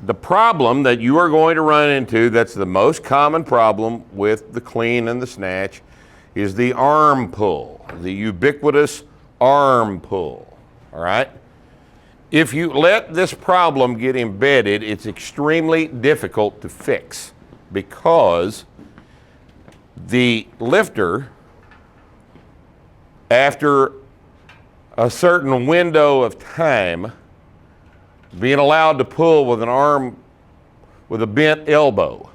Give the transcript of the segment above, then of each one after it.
The problem that you are going to run into, that's the most common problem with the clean and the snatch, is the arm pull, the ubiquitous arm pull, all right? If you let this problem get embedded, it's extremely difficult to fix because the lifter, after a certain window of time, being allowed to pull with an arm with a bent elbow,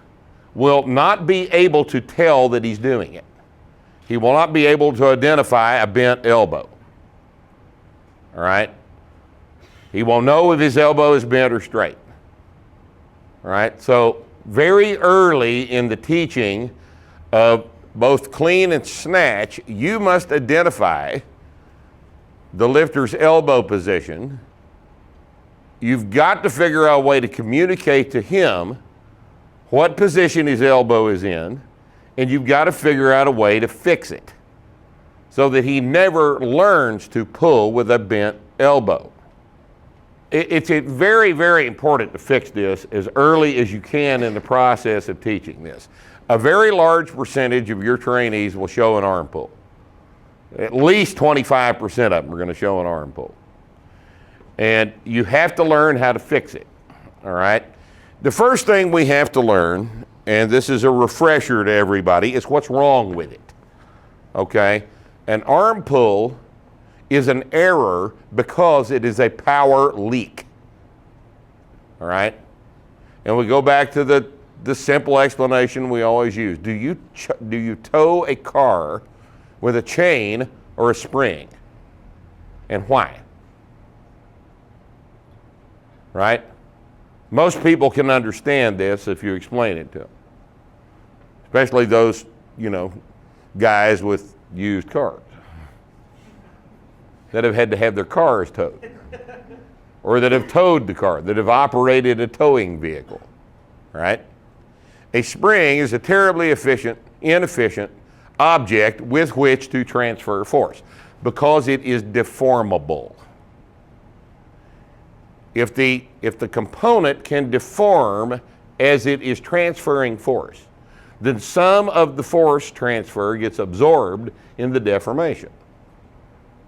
will not be able to tell that he's doing it. He will not be able to identify a bent elbow. All right? He won't know if his elbow is bent or straight. All right? So very early in the teaching of both clean and snatch, you must identify the lifter's elbow position. You've got to figure out a way to communicate to him what position his elbow is in, and you've got to figure out a way to fix it so that he never learns to pull with a bent elbow. It's very, very important to fix this as early as you can in the process of teaching this. A very large percentage of your trainees will show an arm pull. At least 25% of them are going to show an arm pull. And you have to learn how to fix it, all right? The first thing we have to learn, and this is a refresher to everybody, is what's wrong with it, okay? An arm pull is an error because it is a power leak, all right? And we go back to the simple explanation we always use. Do you tow a car with a chain or a spring? And why? Right? Most people can understand this if you explain it to them. Especially those, guys with used cars that have had to have their cars towed or that have towed the car, that have operated a towing vehicle, right? A spring is a terribly inefficient object with which to transfer force because it is deformable. If the component can deform as it is transferring force, then some of the force transfer gets absorbed in the deformation.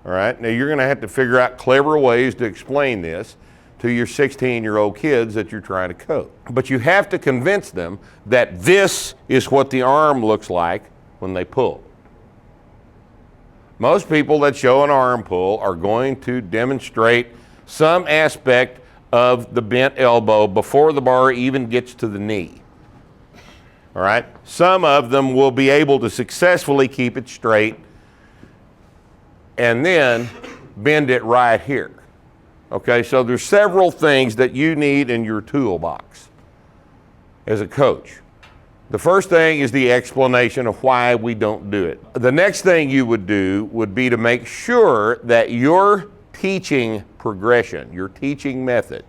All right, now you're going to have to figure out clever ways to explain this to your 16-year-old kids that you're trying to coach. But you have to convince them that this is what the arm looks like when they pull. Most people that show an arm pull are going to demonstrate some aspect of the bent elbow before the bar even gets to the knee. All right? Some of them will be able to successfully keep it straight and then bend it right here. Okay, so there's several things that you need in your toolbox as a coach. The first thing is the explanation of why we don't do it. The next thing you would do would be to make sure that your teaching progression, your teaching method,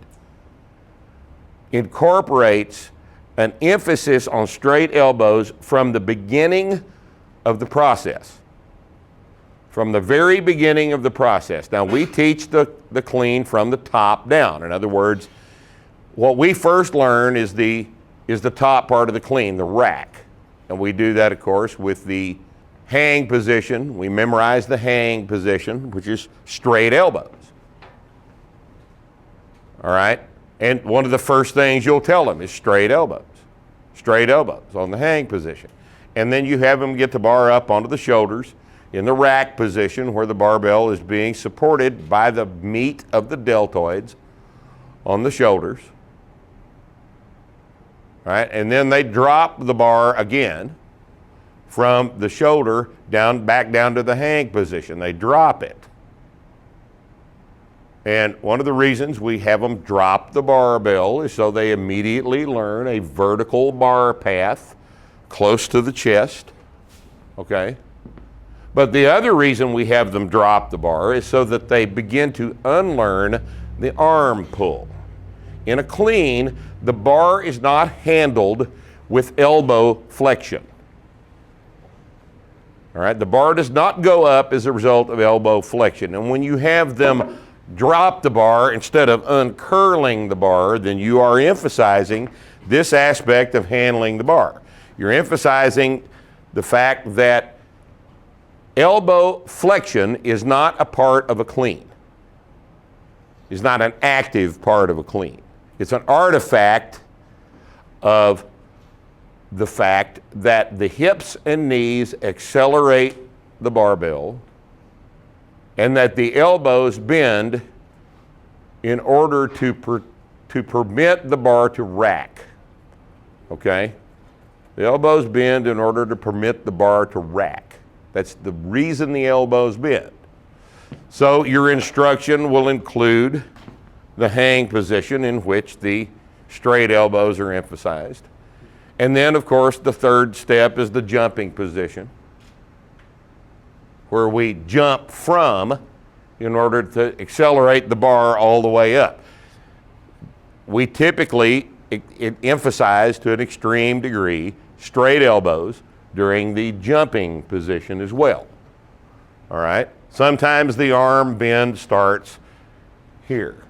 incorporates an emphasis on straight elbows from the beginning of the process. From the very beginning of the process. Now, we teach the clean from the top down. In other words, what we first learn is the top part of the clean, the rack. And we do that, of course, with the hang position. We memorize the hang position, which is straight elbows. All right? And one of the first things you'll tell them is straight elbows. Straight elbows on the hang position. And then you have them get the bar up onto the shoulders in the rack position where the barbell is being supported by the meat of the deltoids on the shoulders. All right? And then they drop the bar again from the shoulder back down to the hang position. They drop it. And one of the reasons we have them drop the barbell is so they immediately learn a vertical bar path close to the chest, okay? But the other reason we have them drop the bar is so that they begin to unlearn the arm pull. In a clean, the bar is not handled with elbow flexion. All right, the bar does not go up as a result of elbow flexion. And when you have them drop the bar instead of uncurling the bar, then you are emphasizing this aspect of handling the bar. You're emphasizing the fact that elbow flexion is not a part of a clean. It's not an active part of a clean. It's an artifact of the fact that the hips and knees accelerate the barbell and that the elbows bend in order to permit the bar to rack. Okay? The elbows bend in order to permit the bar to rack. That's the reason the elbows bend. So your instruction will include the hang position in which the straight elbows are emphasized. And then, of course, the third step is the jumping position, where we jump from in order to accelerate the bar all the way up. We typically emphasize to an extreme degree straight elbows during the jumping position as well. All right? Sometimes the arm bend starts here.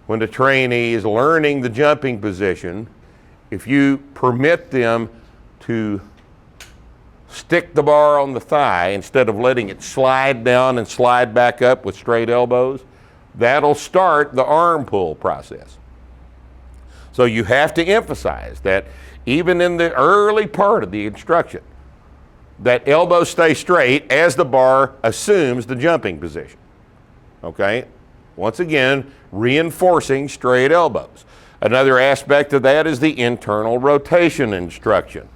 When the trainee is learning the jumping position, if you permit them to stick the bar on the thigh instead of letting it slide down and slide back up with straight elbows, that'll start the arm pull process. So you have to emphasize that even in the early part of the instruction, that elbows stay straight as the bar assumes the jumping position. Okay? Once again, reinforcing straight elbows. Another aspect of that is the internal rotation instruction,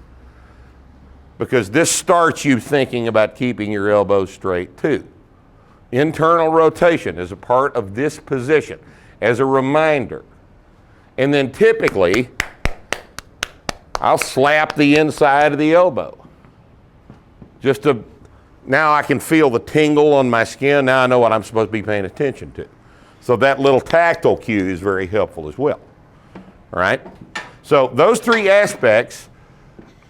because this starts you thinking about keeping your elbows straight too. Internal rotation is a part of this position as a reminder. And then typically, I'll slap the inside of the elbow. Now I can feel the tingle on my skin. Now I know what I'm supposed to be paying attention to. So that little tactile cue is very helpful as well. All right? So those three aspects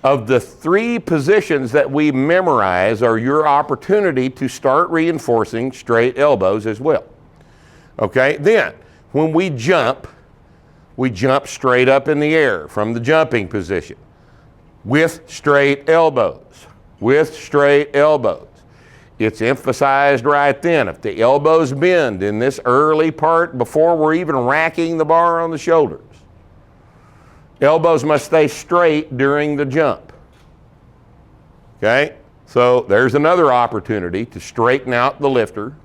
of the three positions that we memorize are your opportunity to start reinforcing straight elbows as well. Okay? Then, when we jump straight up in the air from the jumping position with straight elbows. With straight elbows. It's emphasized right then. If the elbows bend in this early part before we're even racking the bar on the shoulders, elbows must stay straight during the jump. Okay? So there's another opportunity to straighten out the lifter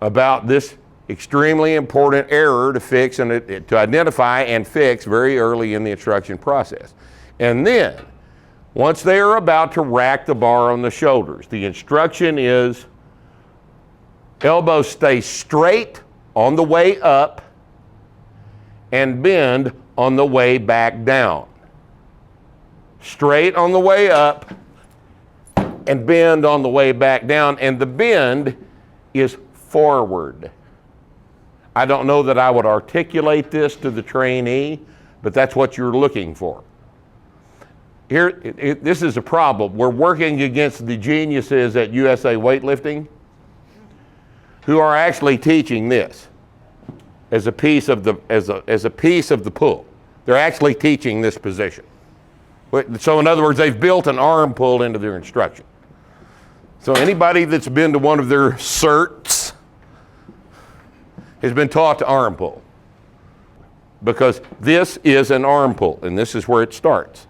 about this extremely important error to fix and to identify and fix very early in the instruction process. And then, once they are about to rack the bar on the shoulders, the instruction is elbows stay straight on the way up and bend on the way back down. Straight on the way up and bend on the way back down, and the bend is forward. I don't know that I would articulate this to the trainee, but that's what you're looking for. Here, this is a problem. We're working against the geniuses at USA Weightlifting who are actually teaching this as a piece of the pull. They're actually teaching this position. So in other words, they've built an arm pull into their instruction. So anybody that's been to one of their certs has been taught to arm pull, because this is an arm pull, and this is where it starts.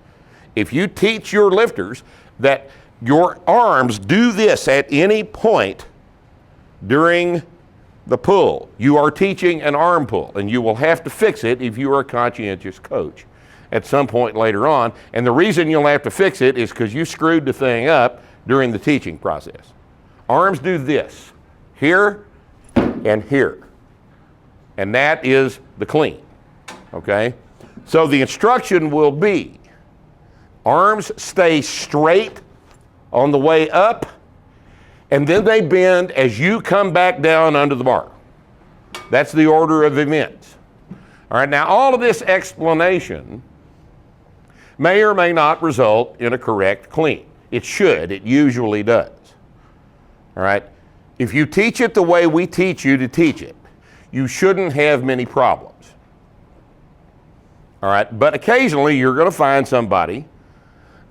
If you teach your lifters that your arms do this at any point during the pull, you are teaching an arm pull, and you will have to fix it if you are a conscientious coach at some point later on. And the reason you'll have to fix it is because you screwed the thing up during the teaching process. Arms do this, here and here. And that is the clean, okay? So the instruction will be, arms stay straight on the way up, and then they bend as you come back down under the bar. That's the order of events. All right, now all of this explanation may or may not result in a correct clean. It should, it usually does. All right, If you teach it the way we teach you to teach it, you shouldn't have many problems. All right, but occasionally you're going to find somebody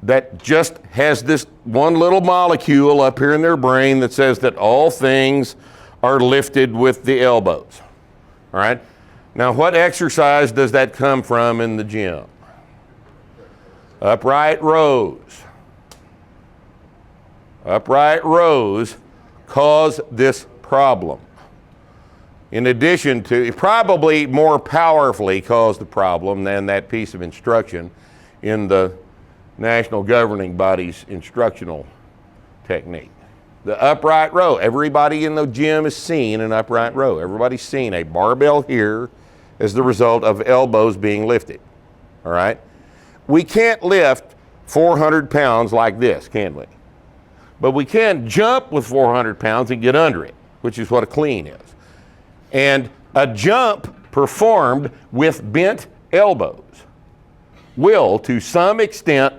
that just has this one little molecule up here in their brain that says that all things are lifted with the elbows. All right, now what exercise does that come from in the gym? Upright rows. Upright rows cause this problem. In addition to, probably more powerfully cause the problem than that piece of instruction in the national governing body's instructional technique. The upright row. Everybody in the gym has seen an upright row. Everybody's seen a barbell here as the result of elbows being lifted. All right? We can't lift 400 pounds like this, can we? But we can jump with 400 pounds and get under it, which is what a clean is. And a jump performed with bent elbows will, to some extent,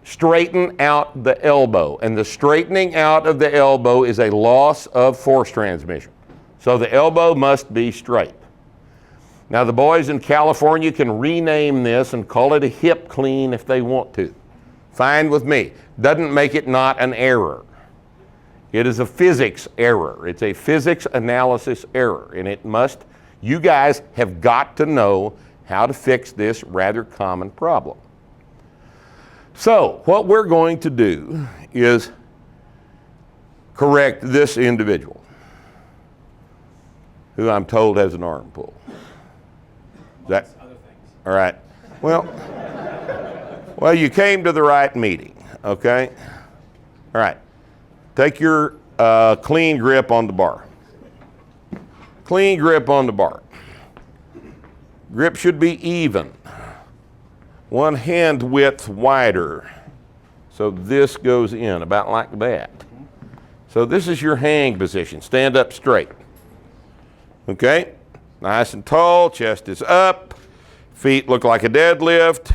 straighten out the elbow. And the straightening out of the elbow is a loss of force transmission. So the elbow must be straight. Now the boys in California can rename this and call it a hip clean if they want to. Fine with me. Doesn't make it not an error. It is a physics error. It's a physics analysis error. And it must, you guys have got to know how to fix this rather common problem. So what we're going to do is correct this individual, who I'm told has an arm pull. That, other things. All right. Well, you came to the right meeting, okay? All right. Take your clean grip on the bar. Clean grip on the bar. Grip should be even. One hand width wider. So this goes in about like that. So this is your hang position. Stand up straight. Okay? Nice and tall, chest is up. Feet look like a deadlift.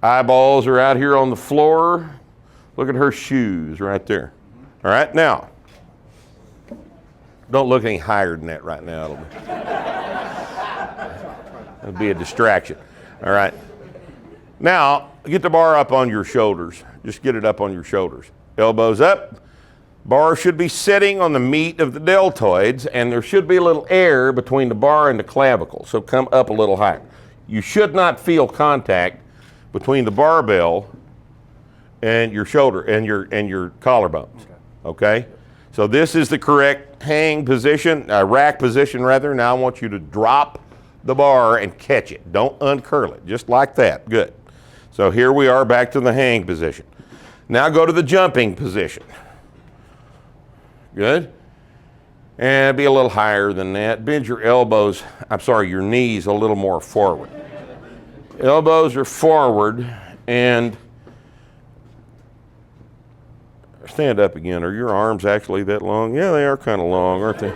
Eyeballs are out here on the floor. Look at her shoes right there. All right, now, don't look any higher than that right now. It'll be a distraction. All right. Now, get the bar up on your shoulders. Just get it up on your shoulders. Elbows up. Bar should be sitting on the meat of the deltoids, and there should be a little air between the bar and the clavicle, so come up a little higher. You should not feel contact between the barbell and your shoulder and your collarbones. Okay? So this is the correct hang position, rack position rather. Now I want you to drop the bar and catch it. Don't uncurl it, just like that. Good. So here we are back to the hang position. Now go to the jumping position. Good. And be a little higher than that. Bend your elbows, your knees a little more forward. Elbows are forward and stand up again. Are your arms actually that long? Yeah, they are kind of long, aren't they?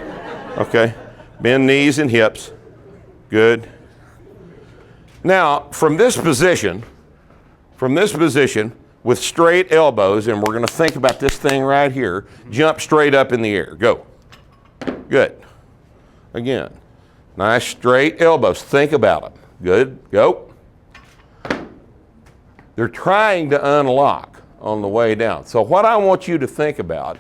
Okay. Bend knees and hips. Good. Now, from this position, with straight elbows, and we're going to think about this thing right here, jump straight up in the air. Go. Good. Again. Nice straight elbows. Think about them. Good. Go. They're trying to unlock on the way down. So what I want you to think about,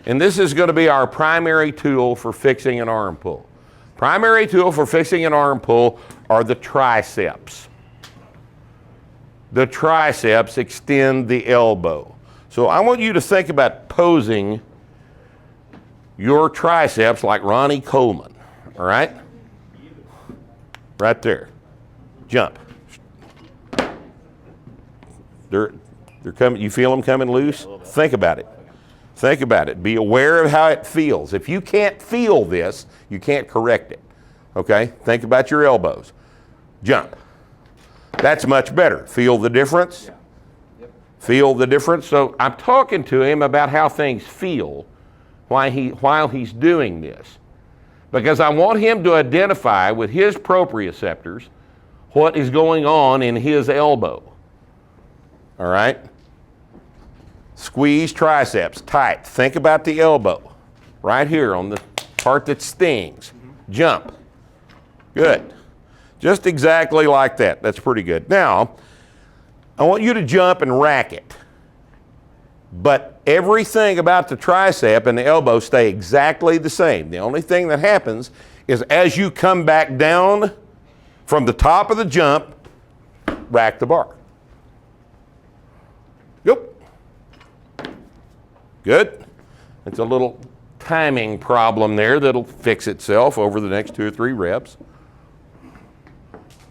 and this is going to be our primary tool for fixing an arm pull. Primary tool for fixing an arm pull are the triceps. The triceps extend the elbow. So I want you to think about posing your triceps like Ronnie Coleman, all right? Right there. Jump. They're coming. You feel them coming loose? Think about it. Think about it. Be aware of how it feels. If you can't feel this, you can't correct it. Okay? Think about your elbows. Jump. That's much better. Feel the difference? Yep. Feel the difference? So I'm talking to him about how things feel while he's doing this. Because I want him to identify with his proprioceptors what is going on in his elbow. All right? Squeeze triceps tight. Think about the elbow right here on the part that stings. Jump. Good. Just exactly like that. That's pretty good. Now, I want you to jump and rack it. But everything about the tricep and the elbow stay exactly the same. The only thing that happens is as you come back down from the top of the jump, rack the bar. Yep. Good. It's a little timing problem there that'll fix itself over the next 2 or 3 reps.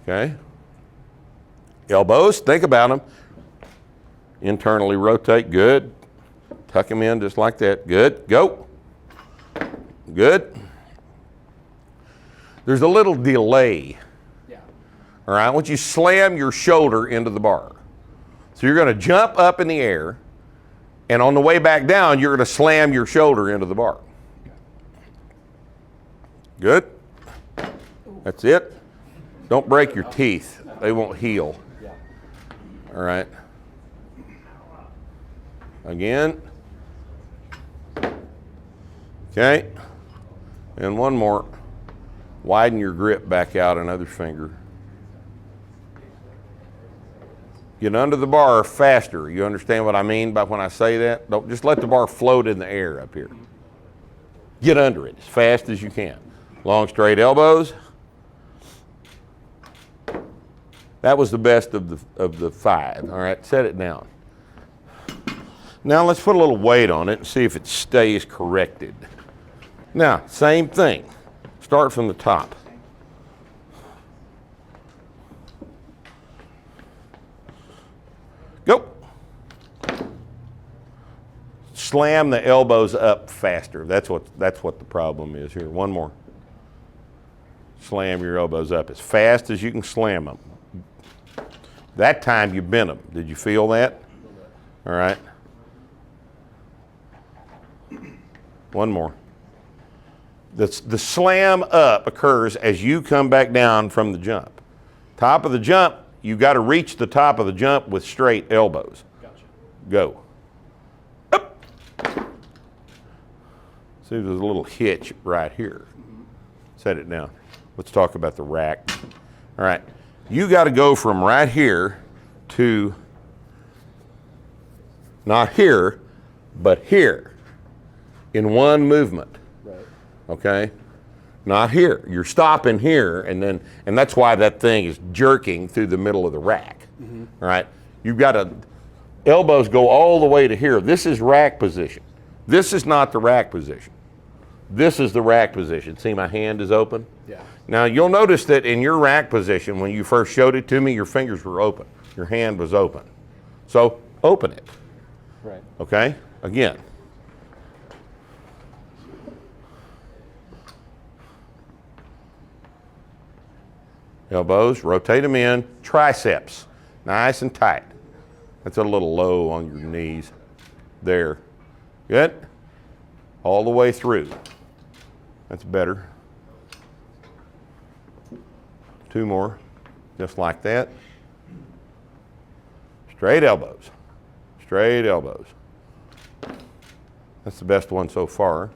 Okay. Elbows, think about them. Internally rotate, good. Tuck them in just like that, good. Go. Good. There's a little delay. Yeah. All right, once you slam your shoulder into the bar. So you're going to jump up in the air, and on the way back down, you're going to slam your shoulder into the bar. Good. That's it. Don't break your teeth. They won't heal. All right. Again. Okay. And one more. Widen your grip back out another finger. Get under the bar faster. You understand what I mean by when I say that? Don't just let the bar float in the air up here. Get under it as fast as you can. Long straight elbows. That was the best of the 5. All right, set it down. Now let's put a little weight on it and see if it stays corrected. Now, same thing. Start from the top. Go. Slam the elbows up faster. That's what the problem is here. One more. Slam your elbows up as fast as you can slam them. That time you bent them. Did you feel that? All right. One more. The slam up occurs as you come back down from the jump. Top of the jump, you got to reach the top of the jump with straight elbows. Gotcha. Go. Up. See, there's a little hitch right here. Set it down. Let's talk about the rack. All right. You got to go from right here to not here, but here in one movement. Right. Okay? Not here. You're stopping here, and that's why that thing is jerking through the middle of the rack. Mm-hmm. All right? You've got to, elbows go all the way to here. This is rack position. This is not the rack position. This is the rack position. See, my hand is open? Yeah. Now, you'll notice that in your rack position, when you first showed it to me, your fingers were open. Your hand was open. So, open it. Right. Okay? Again. Elbows, rotate them in. Triceps, nice and tight. That's a little low on your knees. There. Good. All the way through. That's better. 2 more, just like that. Straight elbows. Straight elbows. That's the best one so far.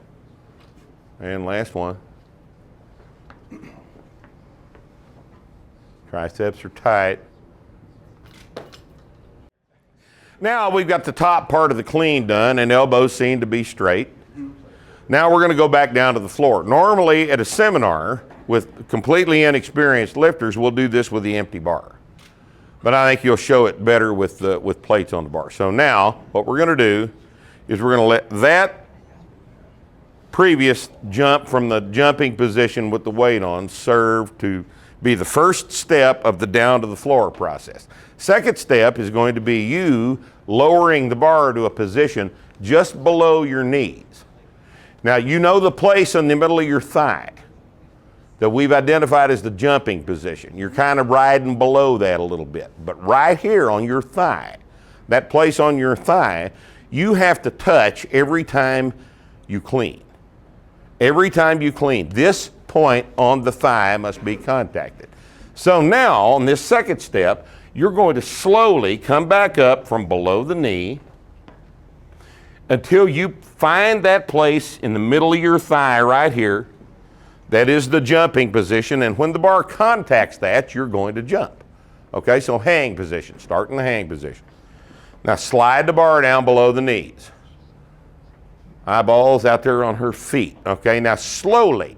And last one. Triceps are tight. Now we've got the top part of the clean done and elbows seem to be straight. Now we're going to go back down to the floor. Normally at a seminar with completely inexperienced lifters, we'll do this with the empty bar. But I think you'll show it better with plates on the bar. So now what we're going to do is we're going to let that previous jump from the jumping position with the weight on serve to be the first step of the down to the floor process. Second step is going to be you lowering the bar to a position just below your knees. Now you know the place in the middle of your thigh that we've identified as the jumping position. You're kind of riding below that a little bit. But right here on your thigh, that place on your thigh, you have to touch every time you clean. Every time you clean, this point on the thigh must be contacted. So now, on this second step, you're going to slowly come back up from below the knee, until you find that place in the middle of your thigh right here. That is the jumping position, and when the bar contacts that, you're going to jump. Okay, so hang position, start in the hang position. Now slide the bar down below the knees. Eyeballs out there on her feet. Okay, now slowly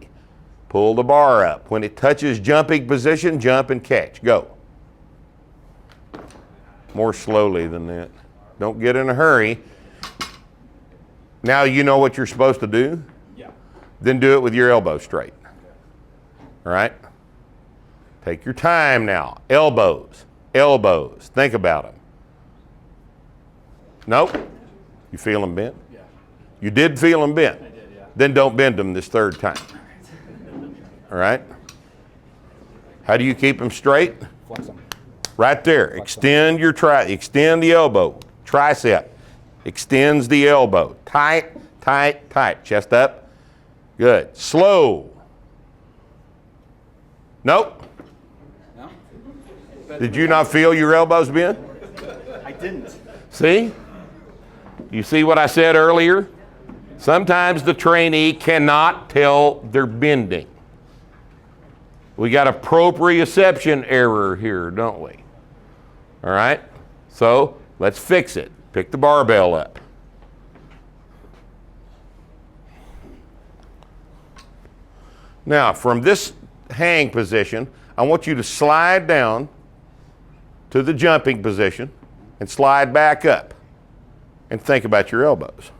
pull the bar up. When it touches jumping position, jump and catch. Go. More slowly than that. Don't get in a hurry. Now you know what you're supposed to do? Yeah. Then do it with your elbow straight. All right? Take your time now. Elbows, elbows. Think about them. Nope. You feel them bent? Yeah. You did feel them bent? I did, yeah. Then don't bend them this third time. All right? How do you keep them straight? Flex them. Right there. Flex extend them. Extend the elbow. Tricep. Extends the elbow. Tight, tight, tight. Chest up. Good. Slow. Nope. No? Did you not feel your elbows bend? I didn't. See? You see what I said earlier? Sometimes the trainee cannot tell they're bending. We got a proprioception error here, don't we? All right? So let's fix it. Pick the barbell up. Now, from this hang position, I want you to slide down to the jumping position and slide back up. And think about your elbows.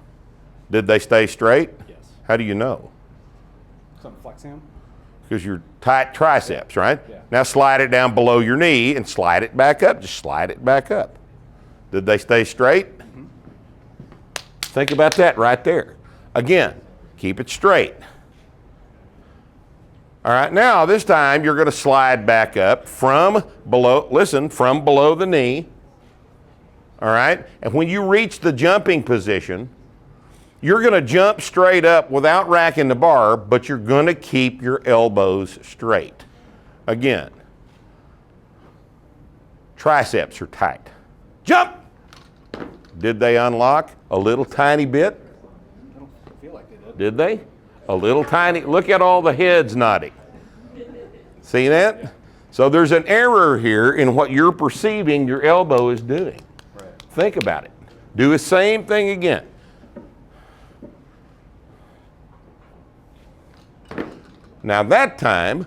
Did they stay straight? Yes. How do you know? Something flexing them? Because you're tight triceps, right? Yeah. Now slide it down below your knee and slide it back up. Just slide it back up. Did they stay straight? Mm-hmm. Think about that right there. Again, keep it straight. All right, now this time you're going to slide back up from below, listen, from below the knee. All right, and when you reach the jumping position, you're going to jump straight up without racking the bar, but you're going to keep your elbows straight. Again, triceps are tight. Jump! Did they unlock a little tiny bit? I don't feel like they did. Did they? A little tiny, look at all the heads nodding. See that? So there's an error here in what you're perceiving your elbow is doing. Right. Think about it. Do the same thing again. Now that time,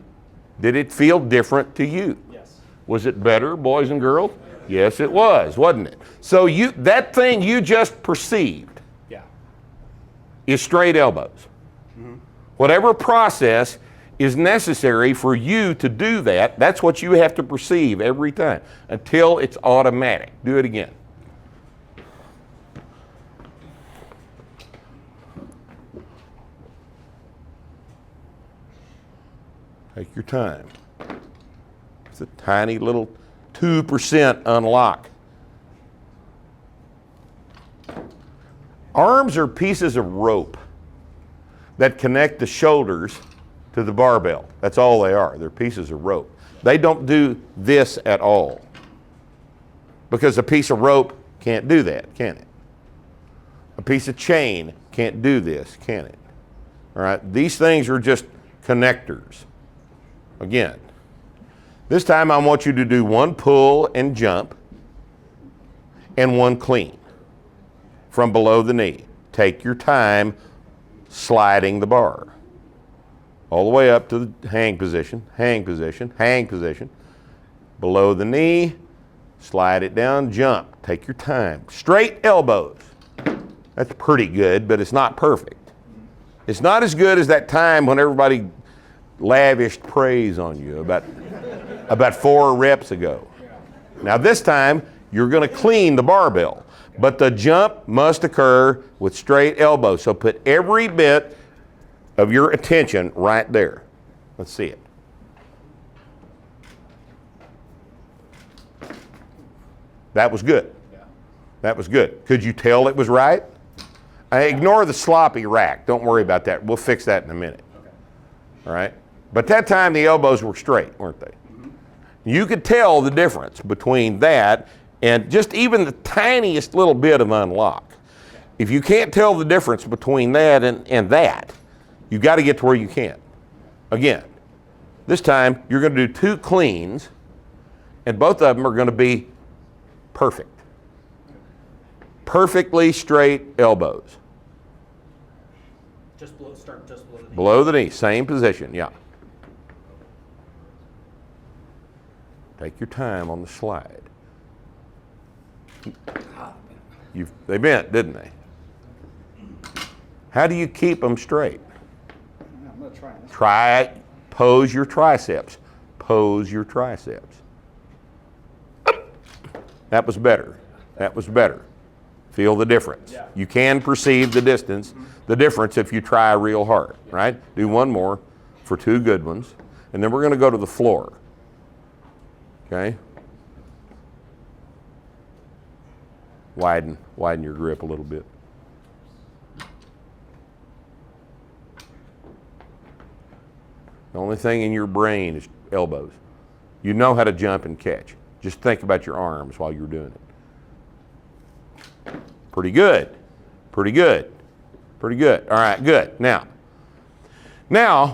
did it feel different to you? Yes. Was it better, boys and girls? Yes, it was, wasn't it? So that thing you just perceived is straight elbows. Mm-hmm. Whatever process is necessary for you to do that, that's what you have to perceive every time until it's automatic. Do it again. Take your time. It's a tiny little 2% unlock. Arms are pieces of rope that connect the shoulders to the barbell. That's all they are. They're pieces of rope. They don't do this at all. Because a piece of rope can't do that, can it? A piece of chain can't do this, can it? All right? These things are just connectors. Again, this time I want you to do one pull and jump and one clean from below the knee. Take your time sliding the bar all the way up to the hang position, hang position, hang position. Below the knee, slide it down, jump. Take your time. Straight elbows. That's pretty good, but it's not perfect. It's not as good as that time when everybody lavished praise on you about 4 reps ago. Now this time, you're going to clean the barbell, but the jump must occur with straight elbows. So put every bit of your attention right there. Let's see it. That was good. That was good. Could you tell it was right? Ignore the sloppy rack. Don't worry about that. We'll fix that in a minute. All right? But that time the elbows were straight, weren't they? You could tell the difference between that and just even the tiniest little bit of unlock. If you can't tell the difference between that and that, you've got to get to where you can. Again, this time you're going to do 2 cleans, and both of them are going to be perfect. Perfectly straight elbows. Start just below the knee. Below the knee, same position, yeah. Take your time on the slide. They bent, didn't they? How do you keep them straight? I'm going to try this. Try it. Pose your triceps. Pose your triceps. That was better. That was better. Feel the difference. Yeah. You can perceive the the difference if you try real hard, right? Do one more for 2 good ones, and then we're going to go to the floor. Okay? Widen your grip a little bit. The only thing in your brain is elbows. You know how to jump and catch. Just think about your arms while you're doing it. Pretty good. Pretty good. Pretty good. All right, good. Now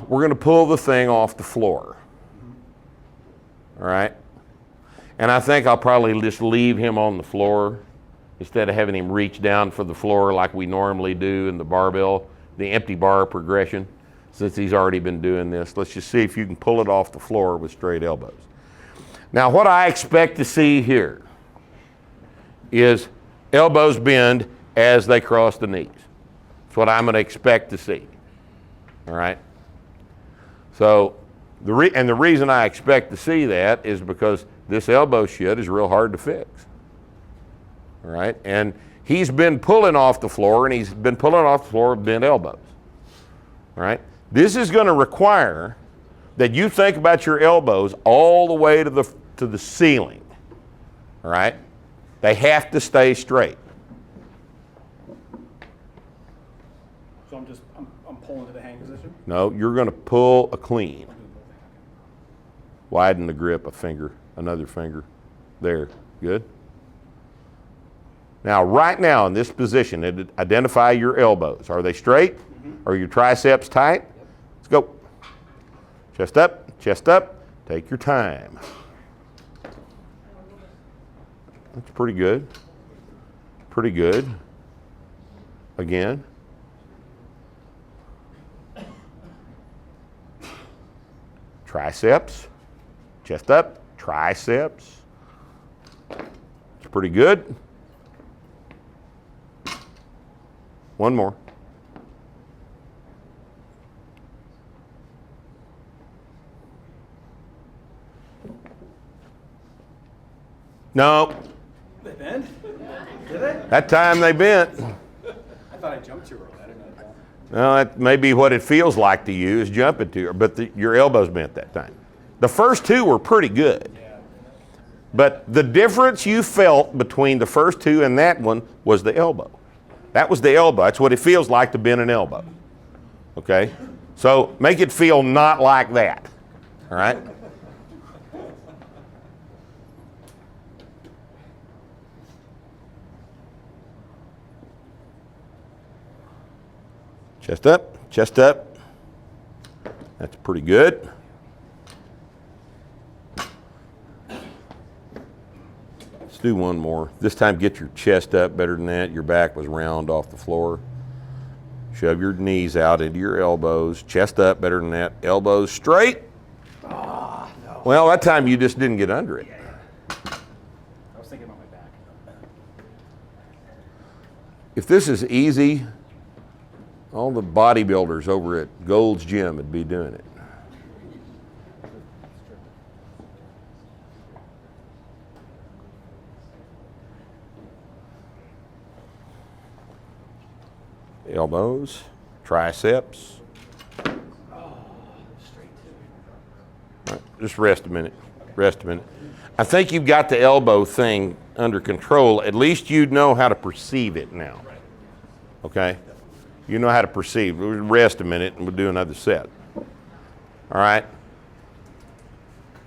we're going to pull the thing off the floor. All right? And I think I'll probably just leave him on the floor instead of having him reach down for the floor like we normally do in the barbell, the empty bar progression. Since he's already been doing this, let's just see if you can pull it off the floor with straight elbows. Now, what I expect to see here is elbows bend as they cross the knees. That's what I'm going to expect to see. All right? So, the reason I expect to see that is because this elbow shit is real hard to fix. All right? And he's been pulling off the floor, and he's been pulling off the floor with bent elbows. All right? This is going to require that you think about your elbows all the way to the ceiling. All right? They have to stay straight. So I'm pulling to the hang position? No, you're going to pull a clean. Widen the grip a finger, another finger. There. Good. Now, right now in this position, identify your elbows. Are they straight? Are your triceps tight? Let's go. Chest up, chest up. Take your time. That's pretty good. Pretty good. Again. Triceps. Chest up. Triceps. It's pretty good. One more. No. They bend? Did they? That time they bent. I thought I jumped too early. I didn't know that. No, that may be what it feels like to you is jumping to her, but your elbows bent that time. The first 2 were pretty good. Yeah. But the difference you felt between the first 2 and that one was the elbow. That was the elbow. That's what it feels like to bend an elbow. Okay? So make it feel not like that. All right? Chest up, chest up. That's pretty good. Let's do one more. This time get your chest up better than that. Your back was round off the floor. Shove your knees out into your elbows. Chest up better than that. Elbows straight. Oh, no. Well, that time you just didn't get under it. I was thinking about my back. If this is easy, all the bodybuilders over at Gold's Gym would be doing it. Elbows, triceps. All right, just rest a minute. Rest a minute. I think you've got the elbow thing under control. At least you know how to perceive it now. Okay? You know how to perceive. We'll rest a minute and we'll do another set. All right?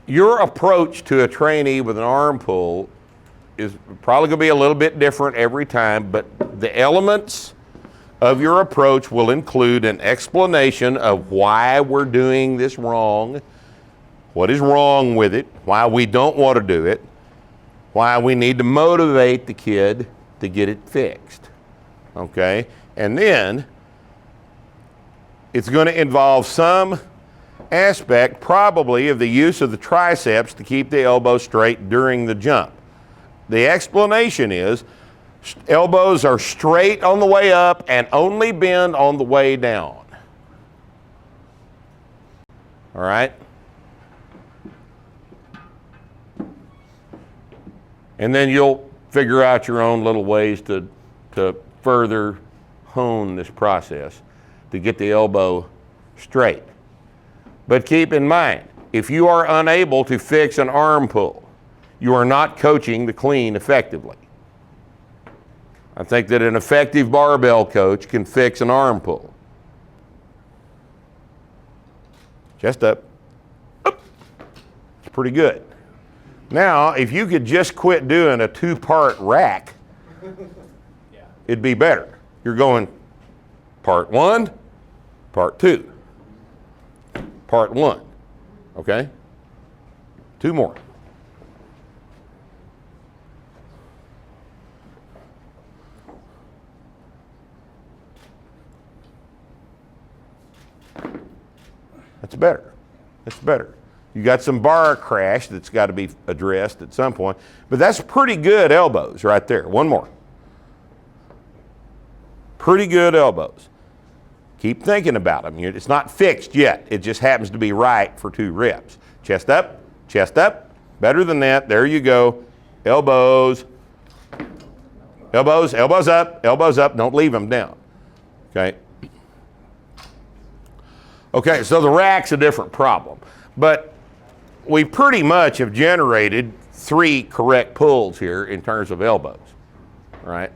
Your approach to a trainee with an arm pull is probably going to be a little bit different every time, but the elements of your approach will include an explanation of why we're doing this wrong, what is wrong with it, why we don't want to do it, why we need to motivate the kid to get it fixed, okay? And then it's going to involve some aspect probably of the use of the triceps to keep the elbow straight during the jump. The explanation is elbows are straight on the way up and only bend on the way down. All right? And then you'll figure out your own little ways to further hone this process to get the elbow straight. But keep in mind, if you are unable to fix an arm pull, you are not coaching the clean effectively. I think that an effective barbell coach can fix an arm pull. Chest up. Up. It's pretty good. Now, if you could just quit doing a 2-part rack, it'd be better. You're going part 1, part 2, part 1, okay? 2 more. That's better. That's better. You got some bar crash that's got to be addressed at some point, but that's pretty good elbows right there. 1 more. Pretty good elbows. Keep thinking about them. It's not fixed yet. It just happens to be right for 2 reps. Chest up, chest up. Better than that. There you go. Elbows. Elbows, elbows up, elbows up. Don't leave them down. Okay. Okay, so the rack's a different problem. But we pretty much have generated 3 correct pulls here in terms of elbows, right?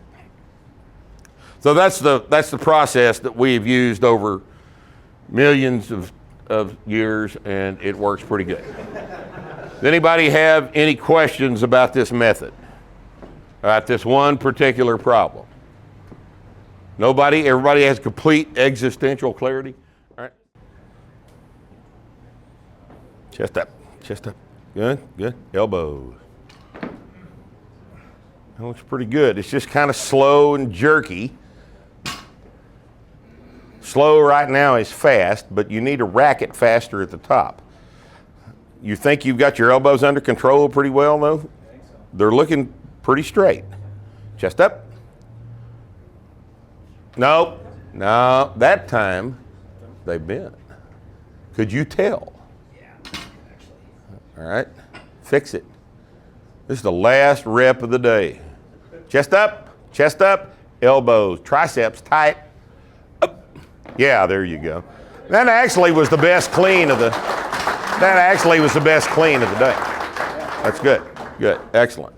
So that's the process that we've used over millions of years, and it works pretty good. Does anybody have any questions about this method, about this one particular problem? Nobody? Everybody has complete existential clarity? All right. Chest up, chest up. Good, good. Elbows. That looks pretty good. It's just kind of slow and jerky. Slow right now is fast, but you need to rack it faster at the top. You think you've got your elbows under control pretty well, though? I think so. They're looking pretty straight. Chest up. Nope. No, that time they bent. Could you tell? Yeah, actually. All right, fix it. This is the last rep of the day. Chest up, elbows, triceps tight. Up. Yeah, there you go. That actually was the best clean of the. That actually was the best clean of the day. That's good. Good. Excellent.